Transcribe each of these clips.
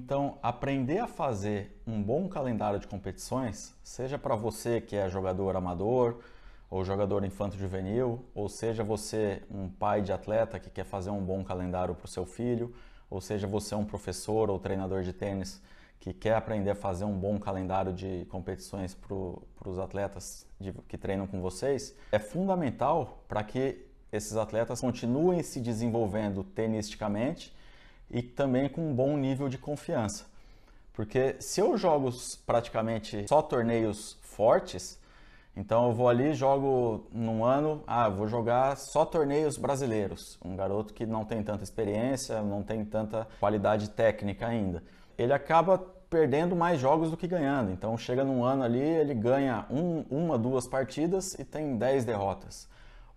Então, aprender a fazer um bom calendário de competições, seja para você que é jogador amador, ou jogador infanto-juvenil, ou seja você um pai de atleta que quer fazer um bom calendário para o seu filho, ou seja você um professor ou treinador de tênis que quer aprender a fazer um bom calendário de competições para os atletas que treinam com vocês, é fundamental para que esses atletas continuem se desenvolvendo tenisticamente e também com um bom nível de confiança. Porque se eu jogo praticamente só torneios fortes, então eu vou ali e jogo num ano, vou jogar só torneios brasileiros. Um garoto que não tem tanta experiência, não tem tanta qualidade técnica ainda. Ele acaba perdendo mais jogos do que ganhando. Então chega num ano ali, ele ganha uma, duas partidas e tem 10 derrotas.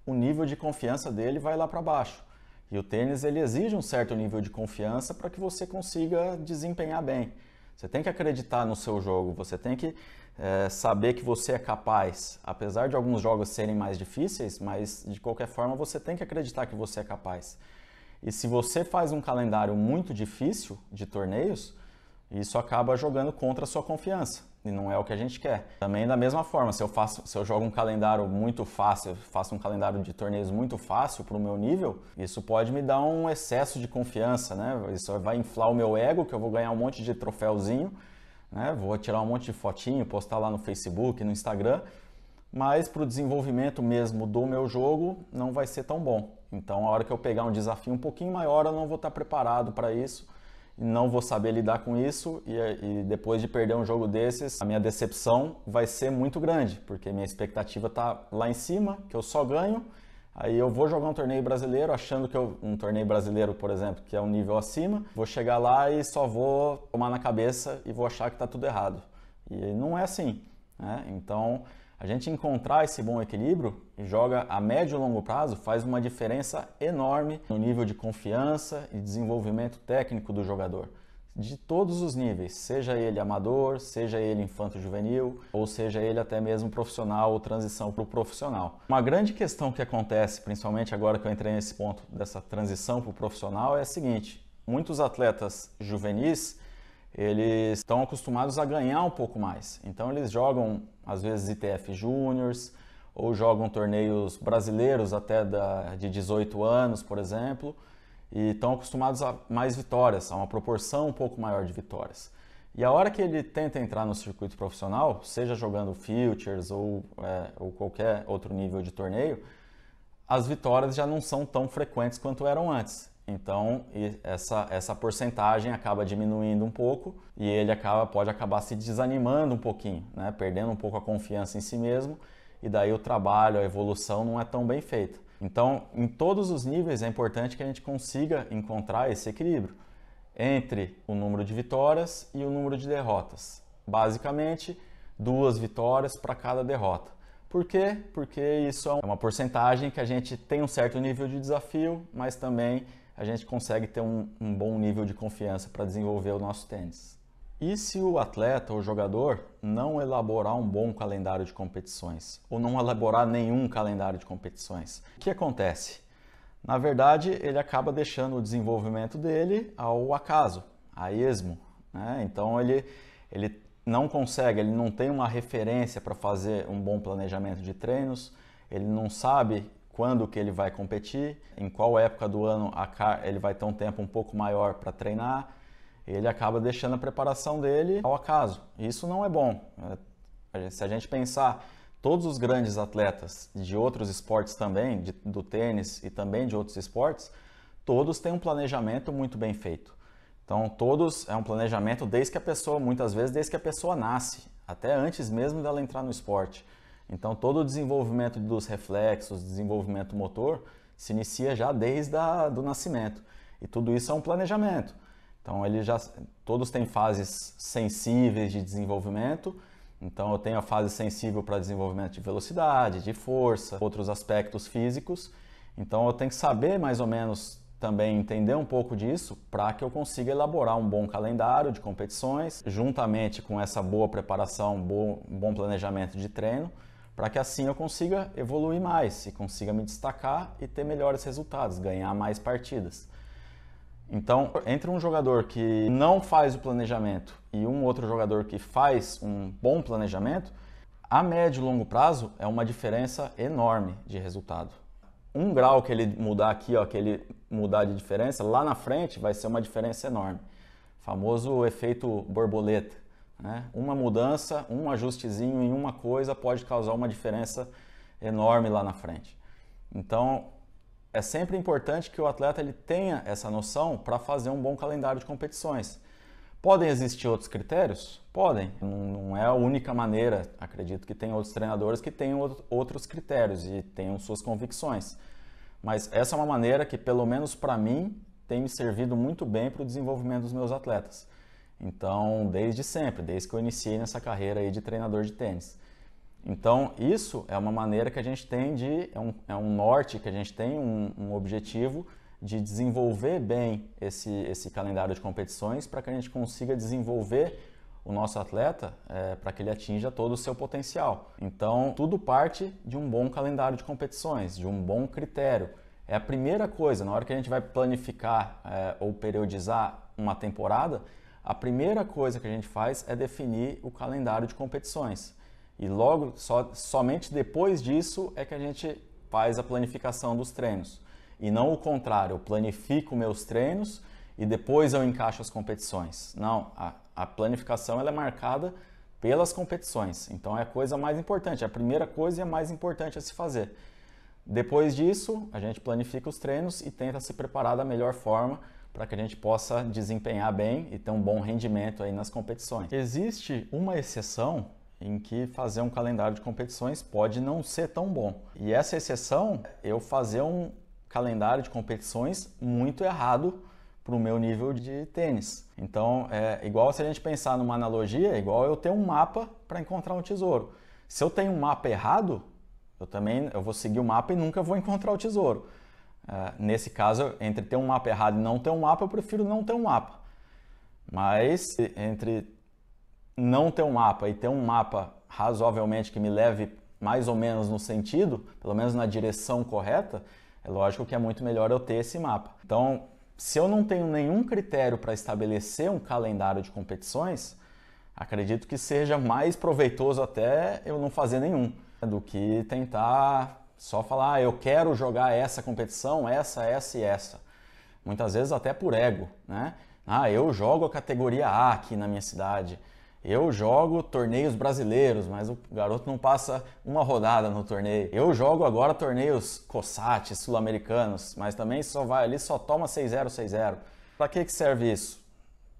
O nível de confiança dele vai lá para baixo. E o tênis ele exige um certo nível de confiança para que você consiga desempenhar bem. Você tem que acreditar no seu jogo, você tem que saber que você é capaz. Apesar de alguns jogos serem mais difíceis, mas de qualquer forma você tem que acreditar que você é capaz. E se você faz um calendário muito difícil de torneios, isso acaba jogando contra a sua confiança. E não é o que a gente quer. Também da mesma forma, se eu jogo um calendário muito fácil, faço um calendário de torneios muito fácil para o meu nível, isso pode me dar um excesso de confiança, né? Isso vai inflar o meu ego, que eu vou ganhar um monte de troféuzinho, né? Vou tirar um monte de fotinho, postar lá no Facebook, no Instagram, mas para o desenvolvimento mesmo do meu jogo não vai ser tão bom. Então, a hora que eu pegar um desafio um pouquinho maior, eu não vou estar preparado para isso, não vou saber lidar com isso e depois de perder um jogo desses, a minha decepção vai ser muito grande, porque minha expectativa está lá em cima, que eu só ganho, aí eu vou jogar um torneio brasileiro, achando que um torneio brasileiro, por exemplo, que é um nível acima, vou chegar lá e só vou tomar na cabeça e vou achar que está tudo errado. E não é assim, né? Então, a gente encontrar esse bom equilíbrio e joga a médio e longo prazo faz uma diferença enorme no nível de confiança e desenvolvimento técnico do jogador. De todos os níveis, seja ele amador, seja ele infanto-juvenil, ou seja ele até mesmo profissional ou transição para o profissional. Uma grande questão que acontece, principalmente agora que eu entrei nesse ponto dessa transição para o profissional, é a seguinte: muitos atletas juvenis eles estão acostumados a ganhar um pouco mais. Então eles jogam, às vezes, ITF Júniors, ou jogam torneios brasileiros até de 18 anos, por exemplo, e estão acostumados a mais vitórias, a uma proporção um pouco maior de vitórias. E a hora que ele tenta entrar no circuito profissional, seja jogando Futures ou qualquer outro nível de torneio, as vitórias já não são tão frequentes quanto eram antes. Então, essa porcentagem acaba diminuindo um pouco e ele pode acabar se desanimando um pouquinho, né? Perdendo um pouco a confiança em si mesmo, e daí o trabalho, a evolução não é tão bem feita. Então, em todos os níveis é importante que a gente consiga encontrar esse equilíbrio entre o número de vitórias e o número de derrotas. Basicamente, 2 vitórias para cada derrota. Por quê? Porque isso é uma porcentagem que a gente tem um certo nível de desafio, mas também a gente consegue ter um bom nível de confiança para desenvolver o nosso tênis. E se o atleta ou jogador não elaborar um bom calendário de competições, ou não elaborar nenhum calendário de competições, o que acontece? Na verdade, ele acaba deixando o desenvolvimento dele ao acaso, a esmo, né? Então ele não consegue, ele não tem uma referência para fazer um bom planejamento de treinos, ele não sabe quando que ele vai competir, em qual época do ano ele vai ter um tempo um pouco maior para treinar, ele acaba deixando a preparação dele ao acaso. Isso não é bom. Se a gente pensar, todos os grandes atletas de outros esportes também, do tênis e também de outros esportes, todos têm um planejamento muito bem feito. Então, todos é um planejamento muitas vezes desde que a pessoa nasce, até antes mesmo dela entrar no esporte. Então, todo o desenvolvimento dos reflexos, desenvolvimento motor, se inicia já desde do nascimento. E tudo isso é um planejamento. Então, todos têm fases sensíveis de desenvolvimento. Então, eu tenho a fase sensível para desenvolvimento de velocidade, de força, outros aspectos físicos. Então, eu tenho que saber mais ou menos também entender um pouco disso para que eu consiga elaborar um bom calendário de competições, juntamente com essa boa preparação, bom planejamento de treino, para que assim eu consiga evoluir mais e consiga me destacar e ter melhores resultados, ganhar mais partidas. Então, entre um jogador que não faz o planejamento e um outro jogador que faz um bom planejamento, a médio e longo prazo é uma diferença enorme de resultado. 1 grau que ele mudar aqui, ó, que ele mudar de diferença, lá na frente vai ser uma diferença enorme. O famoso efeito borboleta, né? Uma mudança, um ajustezinho em uma coisa pode causar uma diferença enorme lá na frente. Então, é sempre importante que o atleta ele tenha essa noção para fazer um bom calendário de competições. Podem existir outros critérios? Podem. Não é a única maneira. Acredito que tem outros treinadores que tenham outros critérios e tenham suas convicções. Mas essa é uma maneira que, pelo menos para mim, tem me servido muito bem para o desenvolvimento dos meus atletas. Então, desde sempre, desde que eu iniciei nessa carreira aí de treinador de tênis. Então, isso é uma maneira que a gente tem é um norte, que a gente tem um objetivo de desenvolver bem esse calendário de competições para que a gente consiga desenvolver o nosso atleta para que ele atinja todo o seu potencial. Então, tudo parte de um bom calendário de competições, de um bom critério. É a primeira coisa, na hora que a gente vai planificar ou periodizar uma temporada, a primeira coisa que a gente faz é definir o calendário de competições. E logo, somente depois disso é que a gente faz a planificação dos treinos. E não o contrário, eu planifico meus treinos e depois eu encaixo as competições. Não, a planificação ela é marcada pelas competições. Então é a coisa mais importante, é a primeira coisa e a mais importante a se fazer. Depois disso, a gente planifica os treinos e tenta se preparar da melhor forma para que a gente possa desempenhar bem e ter um bom rendimento aí nas competições. Existe uma exceção em que fazer um calendário de competições pode não ser tão bom. E essa exceção, eu fazer um calendário de competições muito errado para o meu nível de tênis. Então, é igual se a gente pensar numa analogia, é igual eu ter um mapa para encontrar um tesouro. Se eu tenho um mapa errado, eu vou seguir o mapa e nunca vou encontrar o tesouro. Nesse caso, entre ter um mapa errado e não ter um mapa, eu prefiro não ter um mapa. Mas entre não ter um mapa e ter um mapa razoavelmente que me leve mais ou menos no sentido, pelo menos na direção correta, é lógico que é muito melhor eu ter esse mapa. Então, se eu não tenho nenhum critério para estabelecer um calendário de competições, acredito que seja mais proveitoso até eu não fazer nenhum, do que tentar só falar, eu quero jogar essa competição, essa e essa. Muitas vezes até por ego, né? Eu jogo a categoria A aqui na minha cidade. Eu jogo torneios brasileiros, mas o garoto não passa uma rodada no torneio. Eu jogo agora torneios COSAT, sul-americanos, mas também só vai ali, só toma 6-0, 6-0. Para que serve isso?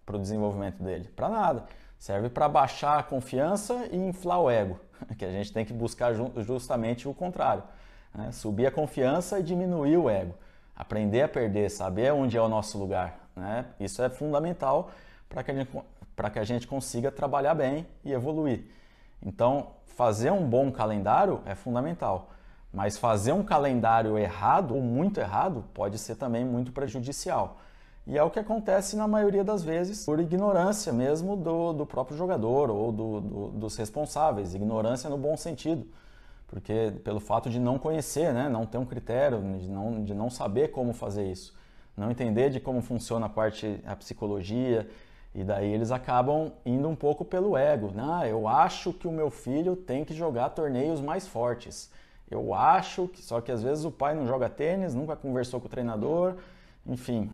Para o desenvolvimento dele? Para nada. Serve para baixar a confiança e inflar o ego, que a gente tem que buscar justamente o contrário. Né? Subir a confiança e diminuir o ego. Aprender a perder, saber onde é o nosso lugar. Né? Isso é fundamental para que a gente consiga trabalhar bem e evoluir. Então, fazer um bom calendário é fundamental, mas fazer um calendário errado ou muito errado pode ser também muito prejudicial. E é o que acontece na maioria das vezes por ignorância mesmo do próprio jogador ou dos responsáveis, ignorância no bom sentido, porque pelo fato de não conhecer, né, não ter um critério, de não saber como fazer isso, não entender de como funciona a psicologia, e daí eles acabam indo um pouco pelo ego. Eu acho que o meu filho tem que jogar torneios mais fortes. Eu acho que... Só que às vezes o pai não joga tênis, nunca conversou com o treinador, enfim.